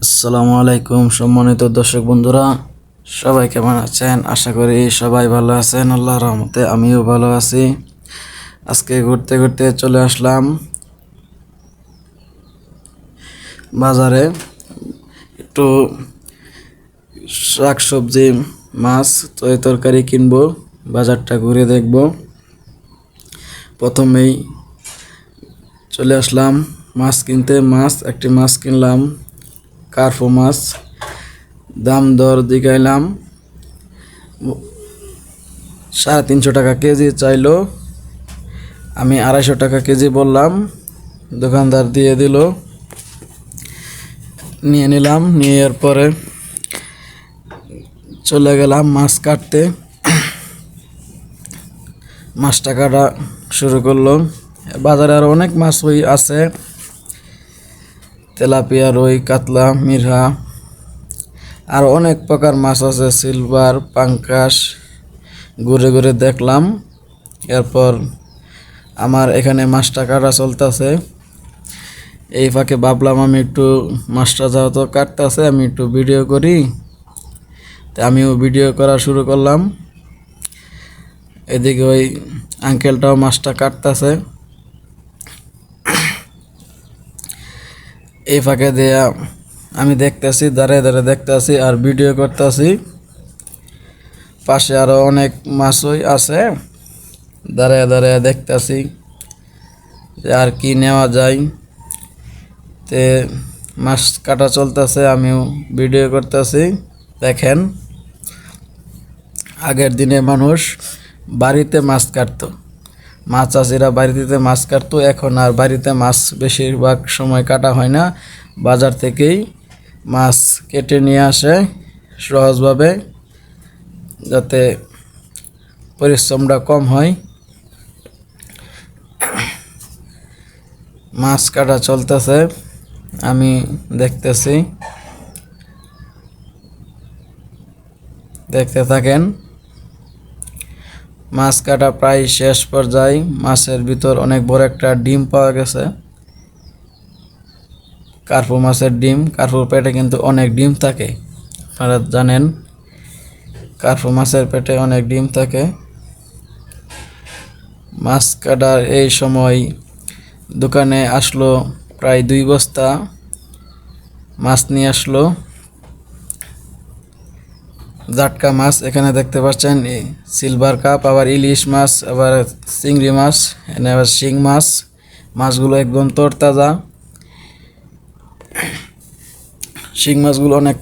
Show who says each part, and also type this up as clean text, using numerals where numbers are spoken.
Speaker 1: আসসালামু আলাইকুম সম্মানিত দর্শক বন্ধুরা, সবাই কেমন আছেন? আশা করি সবাই ভালো আছেন। আল্লাহর রহমতে আমিও ভালো আছি। আজকে ঘুরতে ঘুরতে চলে আসলাম বাজারে, একটু শাক সবজি মাছ তরকারি কিনবো, বাজারটা ঘুরে দেখব। প্রথমেই চলে আসলাম মাছ কিনতে। একটি মাছ কিনলাম, কার্পো মাছ। দাম দর জিগাইলাম, 350 টাকা কেজি চাইলো। আমি 250 টাকা কেজি বললাম, দোকানদার দিয়ে দিল। নিয়ে নিলাম, নিয়ে পরে চলে গেলাম মাছ কাটতে। মাছটা কাটা শুরু করলো। বাজারে আরও অনেক মাছ আছে, তেলাপিয়া, রুই, কাতলা, মিরহা, আর অনেক প্রকার মাছ আছে, সিলভার, পাঙ্কাশ। ঘুরে ঘুরে দেখলাম। এরপর আমার এখানে মাছটা কাটা চলতেছে। এই ফাঁকে ভাবলাম আমি একটু মাছটা যেহেতু কাটতেছে, আমি একটু ভিডিও করি। তা আমিও ভিডিও করা শুরু করলাম। এদিকে ওই আঙ্কেলটাও মাছটা কাটতেছে। এই ফাঁকে দেয়া আমি দেখতেছি, দাঁড়িয়ে দাঁড়িয়ে দেখতেছি আর ভিডিও করতেছি। পাশে আরও অনেক মাছই আছে, দাঁড়িয়ে দাঁড়িয়ে দেখতেছি যে আর কি নেওয়া যায়। তে মাছ কাটা চলতেছে, আমিও ভিডিও করতেছি। দেখেন, আগের দিনে মানুষ বাড়িতে মাছ কাটতো, মাছ চাষিরা বাড়িতে মাছ কাটতো। এখন আর বাড়িতে মাছ বেশিরভাগ সময় কাটা হয় না, বাজার থেকেই মাছ কেটে নিয়ে আসে সহজভাবে, যাতে পরিশ্রমটা কম হয়। মাছ কাটা চলতেছে, আমি দেখতেছি, দেখতে থাকেন। মাছ কাটা প্রায় শেষ পর্যায়ে। মাছের ভিতর অনেক বড় একটা ডিম পাওয়া গেছে, কার্পো মাছের ডিম। কার্পোর পেটে কিন্তু অনেক ডিম থাকে, আপনারা জানেন, কার্পো মাছের পেটে অনেক ডিম থাকে। মাছ কাটার এই সময় দোকানে আসলো প্রায় 2 বস্তা মাছ নিয়ে আসলো, জাটকা মাছ। এখানে দেখতে পাচ্ছেন সিলভার কাপ, আবার ইলিশ মাছ, আবার চিংড়ি মাছ, এখানে আবার শিং মাছ। মাছগুলো একদম তরতাজা। শিং মাছগুলো অনেক